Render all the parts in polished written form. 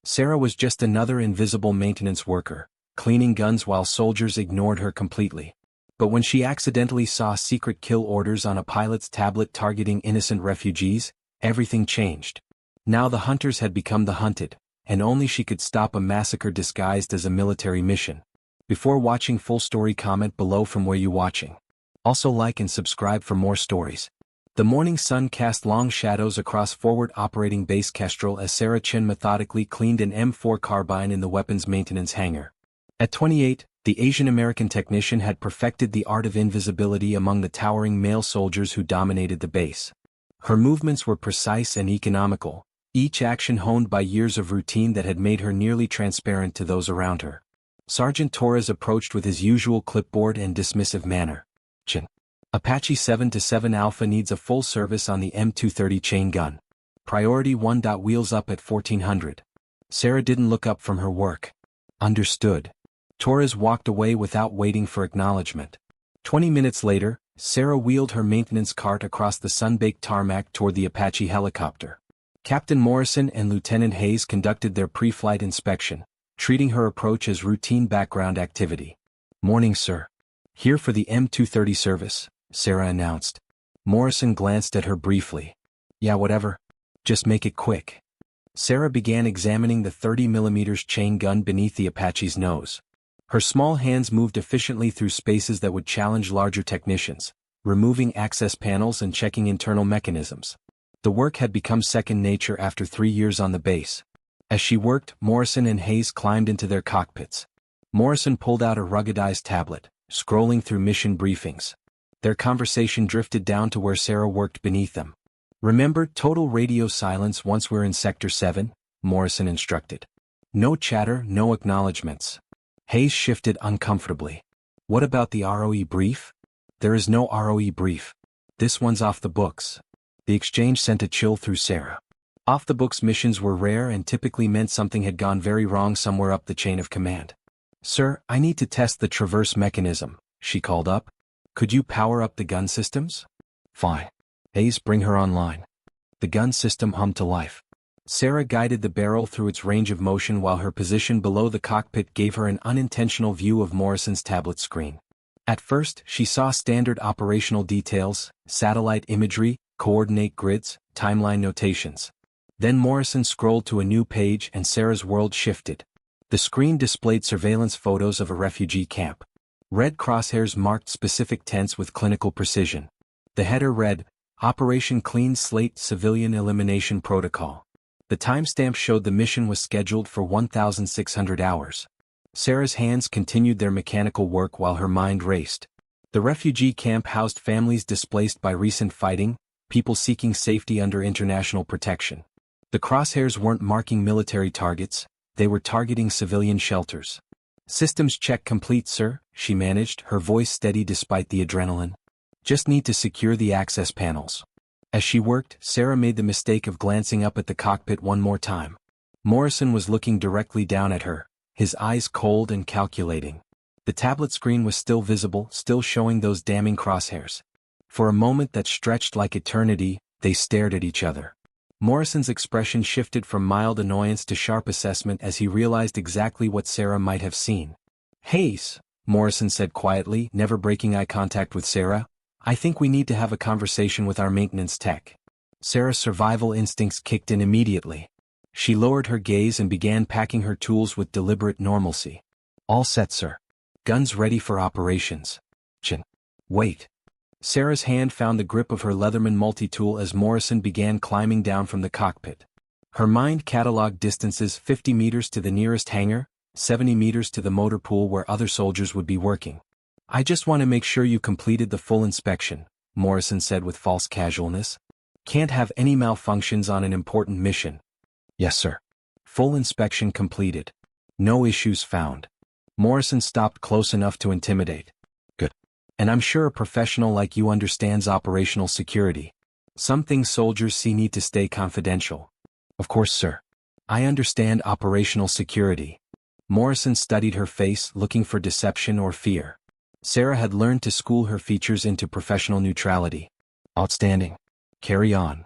Sarah was just another invisible maintenance worker, cleaning guns while soldiers ignored her completely. But when she accidentally saw secret kill orders on a pilot's tablet targeting innocent refugees, everything changed. Now the hunters had become the hunted, and only she could stop a massacre disguised as a military mission. Before watching full story, comment below from where you watching. Also like and subscribe for more stories. The morning sun cast long shadows across forward operating base Kestrel as Sarah Chen methodically cleaned an M4 carbine in the weapons maintenance hangar. At 28, the Asian American technician had perfected the art of invisibility among the towering male soldiers who dominated the base. Her movements were precise and economical, each action honed by years of routine that had made her nearly transparent to those around her. Sergeant Torres approached with his usual clipboard and dismissive manner. Chen. Apache 7-7 Alpha needs a full service on the M230 chain gun. Priority 1. Wheels up at 1400. Sarah didn't look up from her work. Understood. Torres walked away without waiting for acknowledgement. 20 minutes later, Sarah wheeled her maintenance cart across the sun-baked tarmac toward the Apache helicopter. Captain Morrison and Lieutenant Hayes conducted their pre-flight inspection, treating her approach as routine background activity. Morning, sir. Here for the M230 service, Sarah announced. Morrison glanced at her briefly. Yeah, whatever. Just make it quick. Sarah began examining the 30mm chain gun beneath the Apache's nose. Her small hands moved efficiently through spaces that would challenge larger technicians, removing access panels and checking internal mechanisms. The work had become second nature after 3 years on the base. As she worked, Morrison and Hayes climbed into their cockpits. Morrison pulled out a ruggedized tablet, scrolling through mission briefings. Their conversation drifted down to where Sarah worked beneath them. Remember, total radio silence once we're in Sector 7, Morrison instructed. No chatter, no acknowledgements. Hayes shifted uncomfortably. What about the ROE brief? There is no ROE brief. This one's off the books. The exchange sent a chill through Sarah. Off-the-books missions were rare and typically meant something had gone very wrong somewhere up the chain of command. Sir, I need to test the traverse mechanism, she called up. Could you power up the gun systems? Fine. Hayes, bring her online. The gun system hummed to life. Sarah guided the barrel through its range of motion while her position below the cockpit gave her an unintentional view of Morrison's tablet screen. At first, she saw standard operational details, satellite imagery, coordinate grids, timeline notations. Then Morrison scrolled to a new page and Sarah's world shifted. The screen displayed surveillance photos of a refugee camp. Red crosshairs marked specific tents with clinical precision. The header read, Operation Clean Slate Civilian Elimination Protocol. The timestamp showed the mission was scheduled for 1,600 hours. Sarah's hands continued their mechanical work while her mind raced. The refugee camp housed families displaced by recent fighting, people seeking safety under international protection. The crosshairs weren't marking military targets, they were targeting civilian shelters. Systems check complete, sir, she managed, her voice steady despite the adrenaline. Just need to secure the access panels. As she worked, Sarah made the mistake of glancing up at the cockpit one more time. Morrison was looking directly down at her, his eyes cold and calculating. The tablet screen was still visible, still showing those damning crosshairs. For a moment that stretched like eternity, they stared at each other. Morrison's expression shifted from mild annoyance to sharp assessment as he realized exactly what Sarah might have seen. Hayes, Morrison said quietly, never breaking eye contact with Sarah, I think we need to have a conversation with our maintenance tech. Sarah's survival instincts kicked in immediately. She lowered her gaze and began packing her tools with deliberate normalcy. All set, sir. Guns ready for operations. Chen. Wait. Sarah's hand found the grip of her Leatherman multi-tool as Morrison began climbing down from the cockpit. Her mind cataloged distances: 50 meters to the nearest hangar, 70 meters to the motor pool where other soldiers would be working. I just want to make sure you completed the full inspection, Morrison said with false casualness. Can't have any malfunctions on an important mission. Yes, sir. Full inspection completed. No issues found. Morrison stopped close enough to intimidate. Good. And I'm sure a professional like you understands operational security. Some things soldiers see need to stay confidential. Of course, sir. I understand operational security. Morrison studied her face, looking for deception or fear. Sarah had learned to school her features into professional neutrality. Outstanding. Carry on.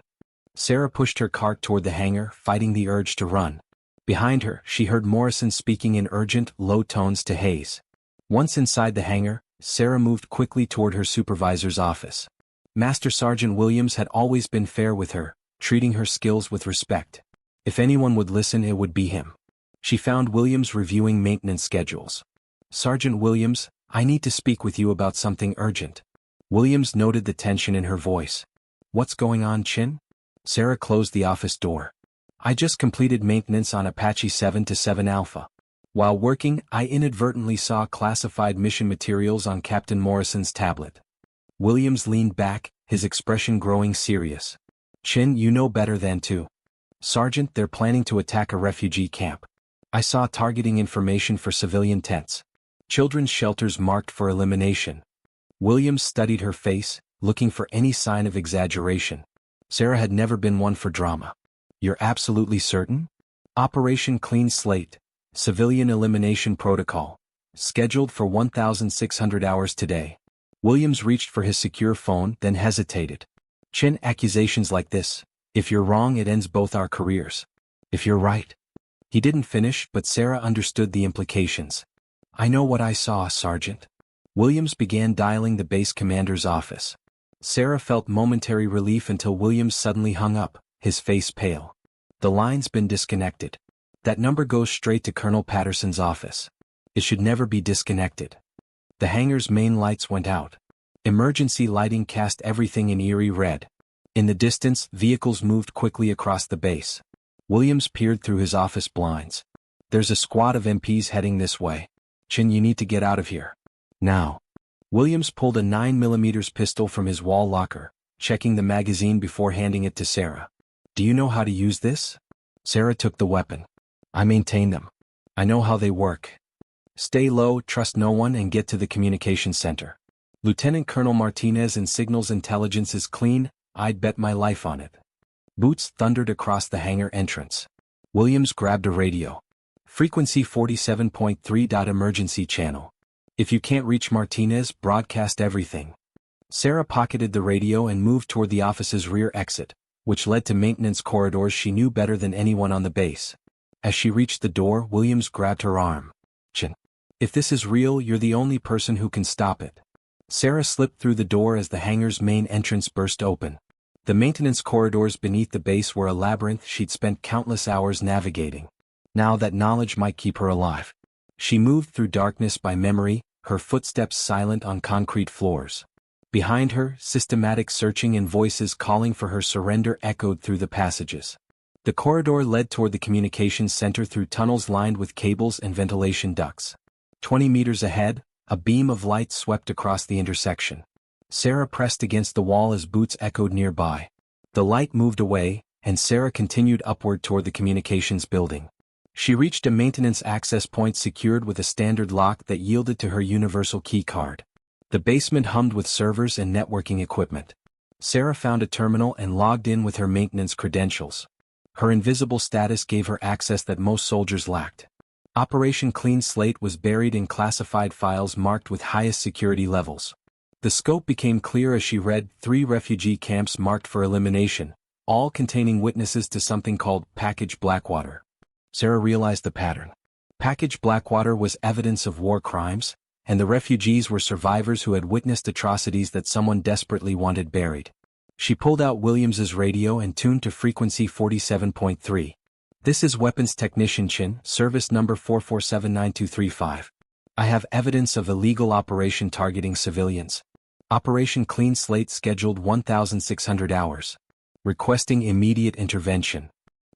Sarah pushed her cart toward the hangar, fighting the urge to run. Behind her, she heard Morrison speaking in urgent, low tones to Hayes. Once inside the hangar, Sarah moved quickly toward her supervisor's office. Master Sergeant Williams had always been fair with her, treating her skills with respect. If anyone would listen, it would be him. She found Williams reviewing maintenance schedules. "Sergeant Williams, I need to speak with you about something urgent." Williams noted the tension in her voice. "What's going on, Chin?" Sarah closed the office door. "I just completed maintenance on Apache 7 to 7 Alpha. While working, I inadvertently saw classified mission materials on Captain Morrison's tablet." Williams leaned back, his expression growing serious. "Chin, you know better than to." "Sergeant, they're planning to attack a refugee camp. I saw targeting information for civilian tents. Children's shelters marked for elimination." Williams studied her face, looking for any sign of exaggeration. Sarah had never been one for drama. "You're absolutely certain?" "Operation Clean Slate. Civilian Elimination Protocol. Scheduled for 1,600 hours today." Williams reached for his secure phone, then hesitated. "Chin, accusations like this. If you're wrong, it ends both our careers. If you're right." He didn't finish, but Sarah understood the implications. "I know what I saw, Sergeant." Williams began dialing the base commander's office. Sarah felt momentary relief until Williams suddenly hung up, his face pale. "The line's been disconnected. That number goes straight to Colonel Patterson's office. It should never be disconnected." The hangar's main lights went out. Emergency lighting cast everything in eerie red. In the distance, vehicles moved quickly across the base. Williams peered through his office blinds. "There's a squad of MPs heading this way. Chin, you need to get out of here. Now." Williams pulled a 9mm pistol from his wall locker, checking the magazine before handing it to Sarah. "Do you know how to use this?" Sarah took the weapon. "I maintain them. I know how they work. Stay low, trust no one, and get to the communications center. Lieutenant Colonel Martinez in Signals Intelligence is clean, I'd bet my life on it." Boots thundered across the hangar entrance. Williams grabbed a radio. "Frequency 47.3. Emergency channel. If you can't reach Martinez, broadcast everything." Sarah pocketed the radio and moved toward the office's rear exit, which led to maintenance corridors she knew better than anyone on the base. As she reached the door, Williams grabbed her arm. "Chin, if this is real, you're the only person who can stop it." Sarah slipped through the door as the hangar's main entrance burst open. The maintenance corridors beneath the base were a labyrinth she'd spent countless hours navigating. Now that knowledge might keep her alive. She moved through darkness by memory, her footsteps silent on concrete floors. Behind her, systematic searching and voices calling for her surrender echoed through the passages. The corridor led toward the communications center through tunnels lined with cables and ventilation ducts. 20 meters ahead, a beam of light swept across the intersection. Sarah pressed against the wall as boots echoed nearby. The light moved away, and Sarah continued upward toward the communications building. She reached a maintenance access point secured with a standard lock that yielded to her universal key card. The basement hummed with servers and networking equipment. Sarah found a terminal and logged in with her maintenance credentials. Her invisible status gave her access that most soldiers lacked. Operation Clean Slate was buried in classified files marked with highest security levels. The scope became clear as she read 3 refugee camps marked for elimination, all containing witnesses to something called Package Blackwater. Sarah realized the pattern. Package Blackwater was evidence of war crimes, and the refugees were survivors who had witnessed atrocities that someone desperately wanted buried. She pulled out Williams's radio and tuned to frequency 47.3. "This is Weapons Technician Chin, service number 4479235. I have evidence of illegal operation targeting civilians. Operation Clean Slate scheduled 1,600 hours. Requesting immediate intervention."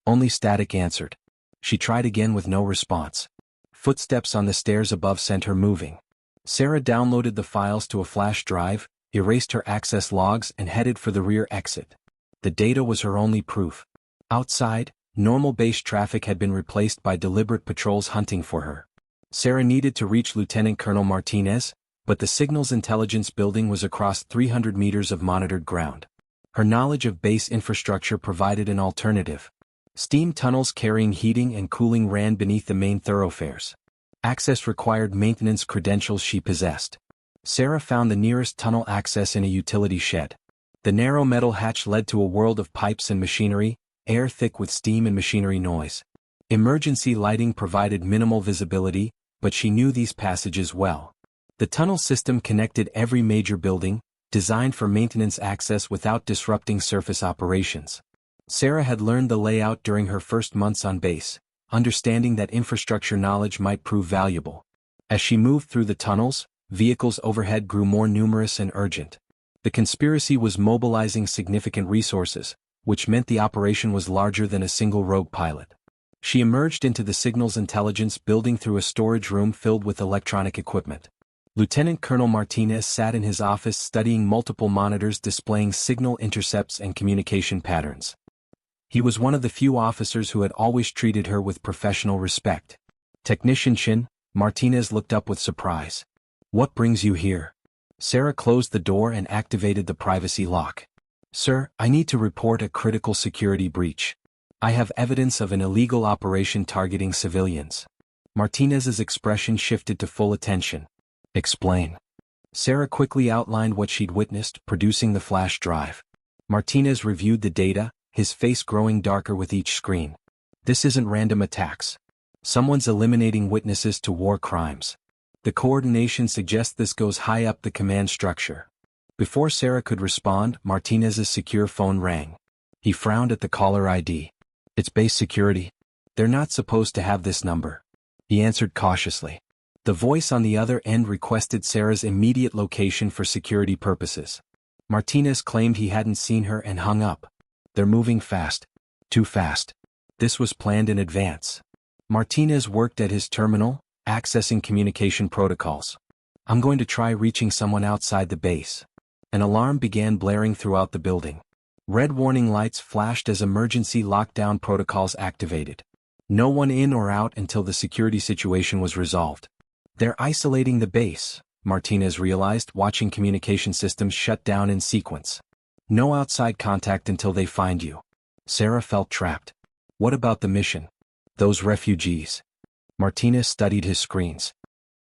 Only static answered. She tried again with no response. Footsteps on the stairs above sent her moving. Sarah downloaded the files to a flash drive, erased her access logs, and headed for the rear exit. The data was her only proof. Outside, normal base traffic had been replaced by deliberate patrols hunting for her. Sarah needed to reach Lieutenant Colonel Martinez, but the Signals Intelligence building was across 300 meters of monitored ground. Her knowledge of base infrastructure provided an alternative. Steam tunnels carrying heating and cooling ran beneath the main thoroughfares. Access required maintenance credentials she possessed. Sarah found the nearest tunnel access in a utility shed. The narrow metal hatch led to a world of pipes and machinery, air thick with steam and machinery noise. Emergency lighting provided minimal visibility, but she knew these passages well. The tunnel system connected every major building, designed for maintenance access without disrupting surface operations. Sarah had learned the layout during her first months on base, understanding that infrastructure knowledge might prove valuable. As she moved through the tunnels, vehicles overhead grew more numerous and urgent. The conspiracy was mobilizing significant resources, which meant the operation was larger than a single rogue pilot. She emerged into the signals intelligence building through a storage room filled with electronic equipment. Lieutenant Colonel Martinez sat in his office studying multiple monitors displaying signal intercepts and communication patterns. He was one of the few officers who had always treated her with professional respect. Technician Chin, Martinez looked up with surprise. "What brings you here?" Sarah closed the door and activated the privacy lock. "Sir, I need to report a critical security breach. I have evidence of an illegal operation targeting civilians." Martinez's expression shifted to full attention. "Explain." Sarah quickly outlined what she'd witnessed, producing the flash drive. Martinez reviewed the data, his face growing darker with each screen. "This isn't random attacks. Someone's eliminating witnesses to war crimes. The coordination suggests this goes high up the command structure." Before Sarah could respond, Martinez's secure phone rang. He frowned at the caller ID. "It's base security. They're not supposed to have this number." He answered cautiously. The voice on the other end requested Sarah's immediate location for security purposes. Martinez claimed he hadn't seen her and hung up. "They're moving fast. Too fast. This was planned in advance." Martinez worked at his terminal, accessing communication protocols. "I'm going to try reaching someone outside the base." An alarm began blaring throughout the building. Red warning lights flashed as emergency lockdown protocols activated. No one in or out until the security situation was resolved. "They're isolating the base," Martinez realized, watching communication systems shut down in sequence. "No outside contact until they find you." Sarah felt trapped. "What about the mission? Those refugees?" Martinez studied his screens.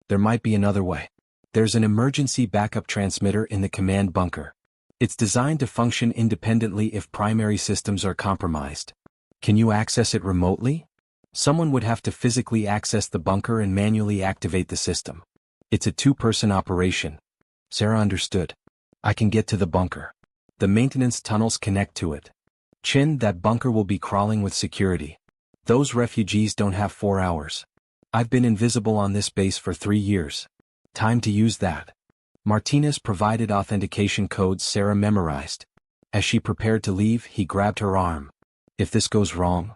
"There might be another way. There's an emergency backup transmitter in the command bunker. It's designed to function independently if primary systems are compromised." "Can you access it remotely?" "Someone would have to physically access the bunker and manually activate the system. It's a two-person operation." Sarah understood. "I can get to the bunker. The maintenance tunnels connect to it." "Chin, that bunker will be crawling with security. Those refugees don't have 4 hours. I've been invisible on this base for 3 years. Time to use that." Martinez provided authentication codes Sarah memorized. As she prepared to leave, he grabbed her arm. "If this goes wrong..."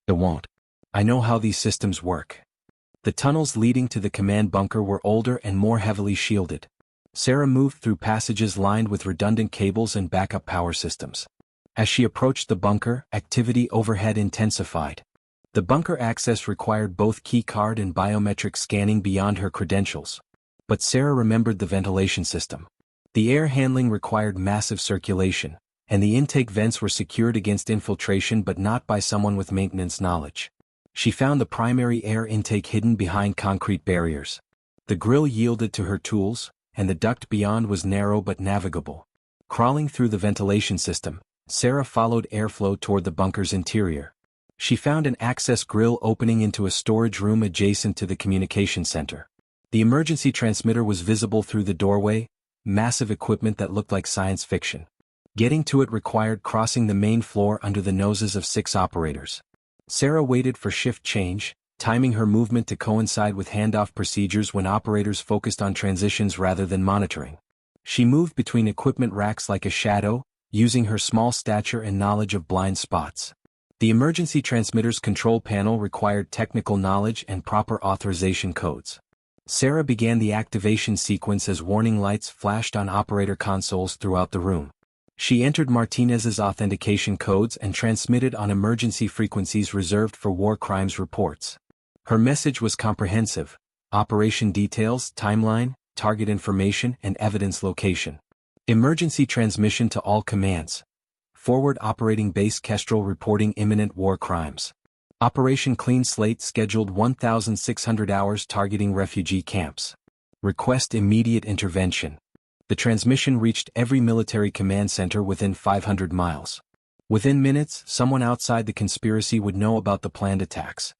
"It won't. I know how these systems work." The tunnels leading to the command bunker were older and more heavily shielded. Sarah moved through passages lined with redundant cables and backup power systems. As she approached the bunker, activity overhead intensified. The bunker access required both keycard and biometric scanning beyond her credentials. But Sarah remembered the ventilation system. The air handling required massive circulation, and the intake vents were secured against infiltration but not by someone with maintenance knowledge. She found the primary air intake hidden behind concrete barriers. The grill yielded to her tools, and the duct beyond was narrow but navigable. Crawling through the ventilation system, Sarah followed airflow toward the bunker's interior. She found an access grill opening into a storage room adjacent to the communication center. The emergency transmitter was visible through the doorway, massive equipment that looked like science fiction. Getting to it required crossing the main floor under the noses of 6 operators. Sarah waited for shift change, timing her movement to coincide with handoff procedures when operators focused on transitions rather than monitoring. She moved between equipment racks like a shadow, using her small stature and knowledge of blind spots. The emergency transmitter's control panel required technical knowledge and proper authorization codes. Sarah began the activation sequence as warning lights flashed on operator consoles throughout the room. She entered Martinez's authentication codes and transmitted on emergency frequencies reserved for war crimes reports. Her message was comprehensive: operation details, timeline, target information, and evidence location. Emergency transmission to all commands. Forward operating base Kestrel reporting imminent war crimes. Operation Clean Slate scheduled 1,600 hours targeting refugee camps. Request immediate intervention. The transmission reached every military command center within 500 miles. Within minutes, someone outside the conspiracy would know about the planned attacks.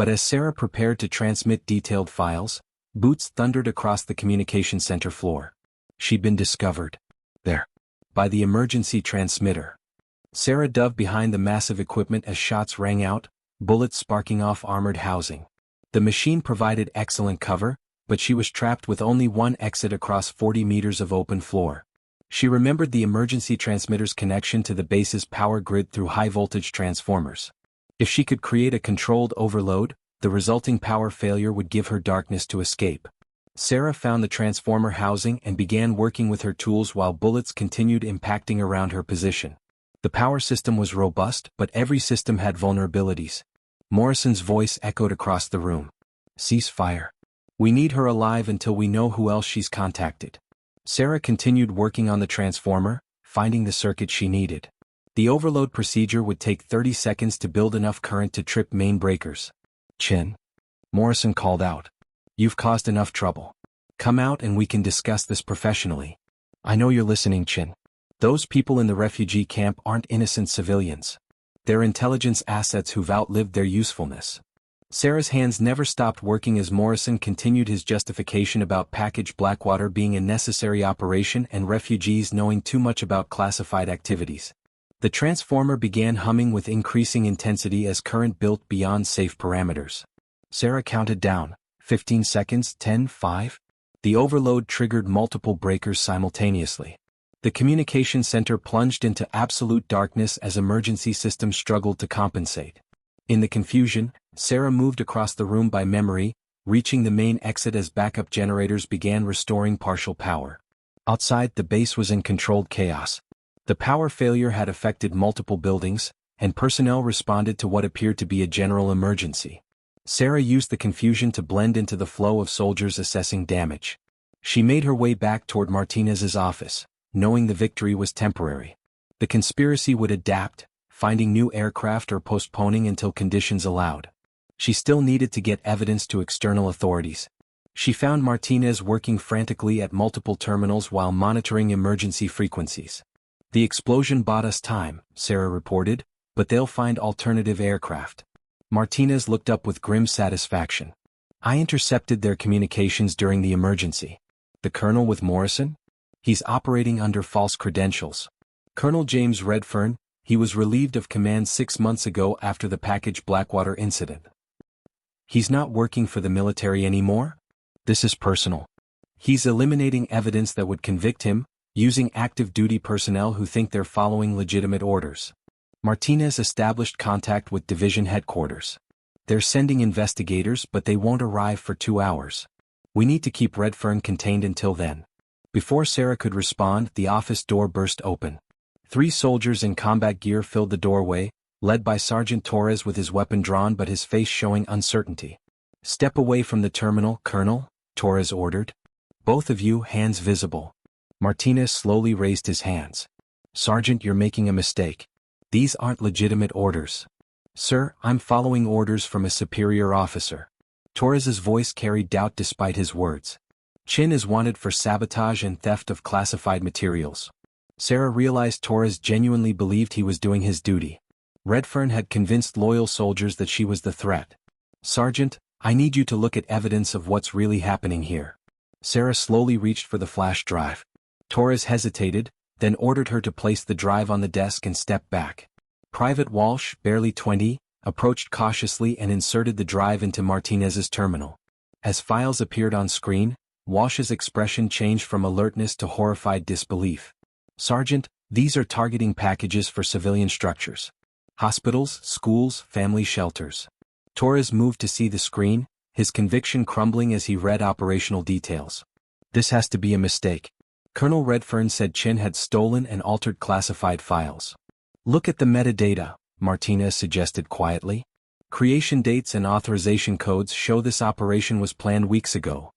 But as Sarah prepared to transmit detailed files, boots thundered across the communication center floor. She'd been discovered. There. By the emergency transmitter. Sarah dove behind the massive equipment as shots rang out, bullets sparking off armored housing. The machine provided excellent cover, but she was trapped with only one exit across 40 meters of open floor. She remembered the emergency transmitter's connection to the base's power grid through high-voltage transformers. If she could create a controlled overload, the resulting power failure would give her darkness to escape. Sarah found the transformer housing and began working with her tools while bullets continued impacting around her position. The power system was robust, but every system had vulnerabilities. Morrison's voice echoed across the room. "Cease fire. We need her alive until we know who else she's contacted." Sarah continued working on the transformer, finding the circuit she needed. The overload procedure would take 30 seconds to build enough current to trip main breakers. "Chin," Morrison called out. "You've caused enough trouble. Come out and we can discuss this professionally." "I know you're listening, Chin. Those people in the refugee camp aren't innocent civilians. They're intelligence assets who've outlived their usefulness." Sarah's hands never stopped working as Morrison continued his justification about packaged Blackwater being a necessary operation and refugees knowing too much about classified activities. The transformer began humming with increasing intensity as current built beyond safe parameters. Sarah counted down, 15 seconds, 10, 5. The overload triggered multiple breakers simultaneously. The communication center plunged into absolute darkness as emergency systems struggled to compensate. In the confusion, Sarah moved across the room by memory, reaching the main exit as backup generators began restoring partial power. Outside, the base was in controlled chaos. The power failure had affected multiple buildings, and personnel responded to what appeared to be a general emergency. Sarah used the confusion to blend into the flow of soldiers assessing damage. She made her way back toward Martinez's office, knowing the victory was temporary. The conspiracy would adapt, finding new aircraft or postponing until conditions allowed. She still needed to get evidence to external authorities. She found Martinez working frantically at multiple terminals while monitoring emergency frequencies. "The explosion bought us time," Sarah reported, "but they'll find alternative aircraft." Martinez looked up with grim satisfaction. "I intercepted their communications during the emergency." "The colonel with Morrison? He's operating under false credentials." "Colonel James Redfern, he was relieved of command 6 months ago after the packaged Blackwater incident." "He's not working for the military anymore?" "This is personal. He's eliminating evidence that would convict him, using active duty personnel who think they're following legitimate orders." Martinez established contact with division headquarters. "They're sending investigators, but they won't arrive for 2 hours. We need to keep Redfern contained until then." Before Sarah could respond, the office door burst open. 3 soldiers in combat gear filled the doorway, led by Sergeant Torres with his weapon drawn but his face showing uncertainty. "Step away from the terminal, Colonel," Torres ordered. "Both of you, hands visible." Martinez slowly raised his hands. "Sergeant, you're making a mistake. These aren't legitimate orders." "Sir, I'm following orders from a superior officer." Torres's voice carried doubt despite his words. "Chin is wanted for sabotage and theft of classified materials." Sarah realized Torres genuinely believed he was doing his duty. Redfern had convinced loyal soldiers that she was the threat. "Sergeant, I need you to look at evidence of what's really happening here." Sarah slowly reached for the flash drive. Torres hesitated, then ordered her to place the drive on the desk and step back. Private Walsh, barely 20, approached cautiously and inserted the drive into Martinez's terminal. As files appeared on screen, Walsh's expression changed from alertness to horrified disbelief. "Sergeant, these are targeting packages for civilian structures. Hospitals, schools, family shelters." Torres moved to see the screen, his conviction crumbling as he read operational details. "This has to be a mistake." Colonel Redfern said Chin had stolen and altered classified files. "Look at the metadata," Martinez suggested quietly. "Creation dates and authorization codes show this operation was planned weeks ago."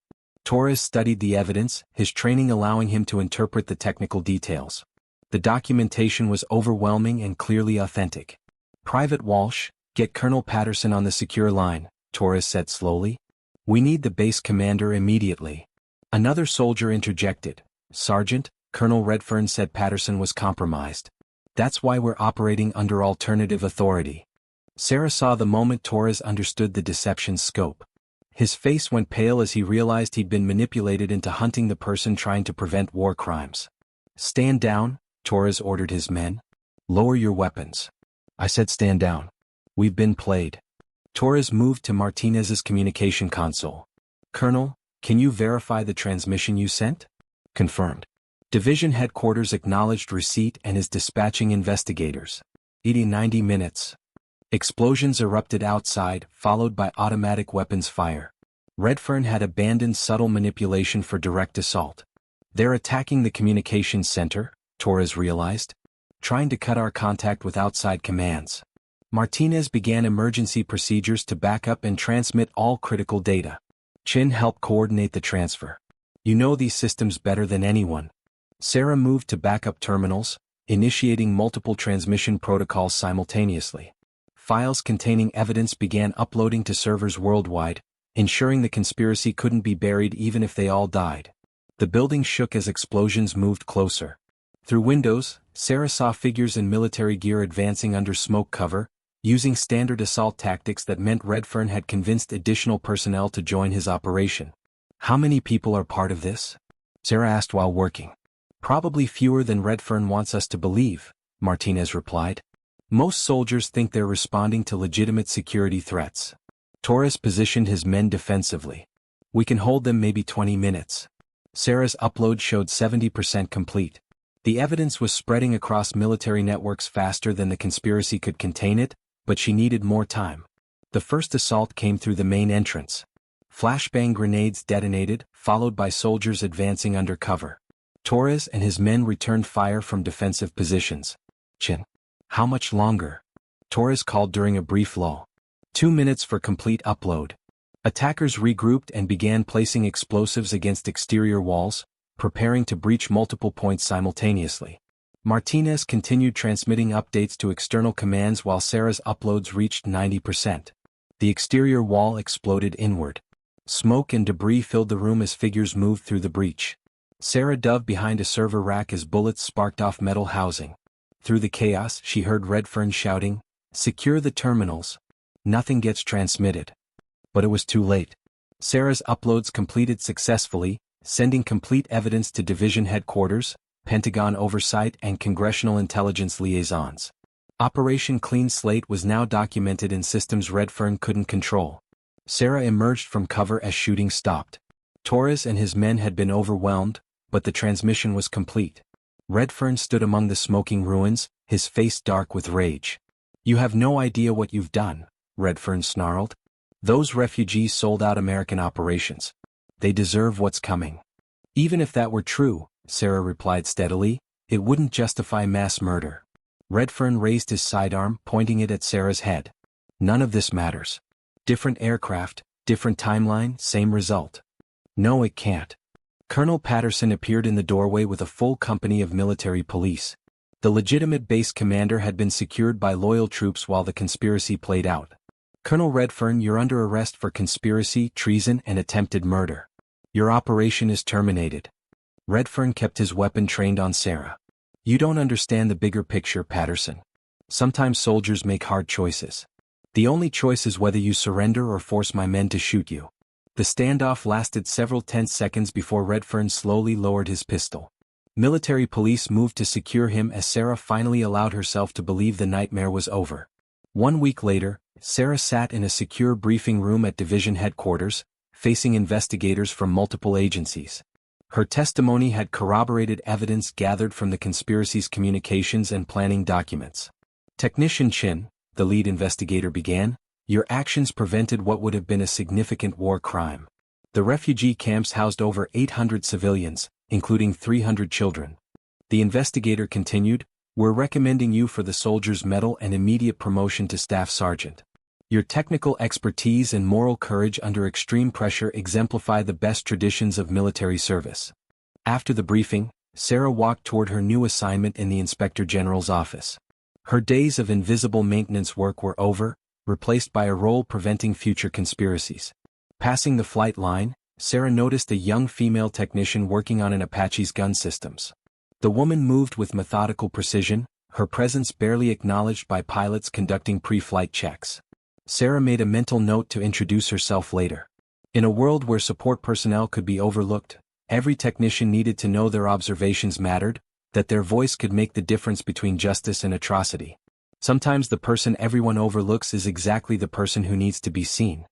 Torres studied the evidence, his training allowing him to interpret the technical details. The documentation was overwhelming and clearly authentic. "Private Walsh, get Colonel Patterson on the secure line," Torres said slowly. "We need the base commander immediately." Another soldier interjected. "Sergeant, Colonel Redfern said Patterson was compromised. That's why we're operating under alternative authority." Sarah saw the moment Torres understood the deception's scope. His face went pale as he realized he'd been manipulated into hunting the person trying to prevent war crimes. "Stand down," Torres ordered his men. "Lower your weapons." "I said stand down. We've been played." Torres moved to Martinez's communication console. "Colonel, can you verify the transmission you sent?" "Confirmed. Division headquarters acknowledged receipt and is dispatching investigators. 80-90 minutes. Explosions erupted outside, followed by automatic weapons fire. Redfern had abandoned subtle manipulation for direct assault. They're attacking the communications center, Torres realized. Trying to cut our contact with outside commands. Martinez began emergency procedures to back up and transmit all critical data. Chin helped coordinate the transfer. "You know these systems better than anyone." Sarah moved to backup terminals, initiating multiple transmission protocols simultaneously. Files containing evidence began uploading to servers worldwide, ensuring the conspiracy couldn't be buried even if they all died. The building shook as explosions moved closer. Through windows, Sarah saw figures in military gear advancing under smoke cover, using standard assault tactics that meant Redfern had convinced additional personnel to join his operation. "How many people are part of this?" Sarah asked while working. "Probably fewer than Redfern wants us to believe," Martinez replied. "Most soldiers think they're responding to legitimate security threats." Torres positioned his men defensively. "We can hold them maybe 20 minutes. Sarah's upload showed 70% complete. The evidence was spreading across military networks faster than the conspiracy could contain it, but she needed more time. The first assault came through the main entrance. Flashbang grenades detonated, followed by soldiers advancing under cover. Torres and his men returned fire from defensive positions. "Chin. How much longer?" Torres called during a brief lull. 2 minutes for complete upload." Attackers regrouped and began placing explosives against exterior walls, preparing to breach multiple points simultaneously. Martinez continued transmitting updates to external commands while Sarah's uploads reached 90%. The exterior wall exploded inward. Smoke and debris filled the room as figures moved through the breach. Sarah dove behind a server rack as bullets sparked off metal housing. Through the chaos, she heard Redfern shouting, "Secure the terminals. Nothing gets transmitted." But it was too late. Sarah's uploads completed successfully, sending complete evidence to division headquarters, Pentagon oversight and congressional intelligence liaisons. Operation Clean Slate was now documented in systems Redfern couldn't control. Sarah emerged from cover as shooting stopped. Torres and his men had been overwhelmed, but the transmission was complete. Redfern stood among the smoking ruins, his face dark with rage. "You have no idea what you've done," Redfern snarled. "Those refugees sold out American operations. They deserve what's coming." "Even if that were true," Sarah replied steadily, "it wouldn't justify mass murder." Redfern raised his sidearm, pointing it at Sarah's head. "None of this matters. Different aircraft, different timeline, same result." "No, it can't." Colonel Patterson appeared in the doorway with a full company of military police. The legitimate base commander had been secured by loyal troops while the conspiracy played out. "Colonel Redfern, you're under arrest for conspiracy, treason, and attempted murder. Your operation is terminated." Redfern kept his weapon trained on Sarah. "You don't understand the bigger picture, Patterson. Sometimes soldiers make hard choices. The only choice is whether you surrender or force my men to shoot you." The standoff lasted several tense seconds before Redfern slowly lowered his pistol. Military police moved to secure him as Sarah finally allowed herself to believe the nightmare was over. 1 week later, Sarah sat in a secure briefing room at division headquarters, facing investigators from multiple agencies. Her testimony had corroborated evidence gathered from the conspiracy's communications and planning documents. "Technician Chin," the lead investigator began, "your actions prevented what would have been a significant war crime. The refugee camps housed over 800 civilians, including 300 children." The investigator continued, "We're recommending you for the Soldier's Medal and immediate promotion to Staff Sergeant. Your technical expertise and moral courage under extreme pressure exemplify the best traditions of military service." After the briefing, Sarah walked toward her new assignment in the Inspector General's office. Her days of invisible maintenance work were over, replaced by a role preventing future conspiracies. Passing the flight line, Sarah noticed a young female technician working on an Apache's gun systems. The woman moved with methodical precision, her presence barely acknowledged by pilots conducting pre-flight checks. Sarah made a mental note to introduce herself later. In a world where support personnel could be overlooked, every technician needed to know their observations mattered, that their voice could make the difference between justice and atrocity. Sometimes the person everyone overlooks is exactly the person who needs to be seen.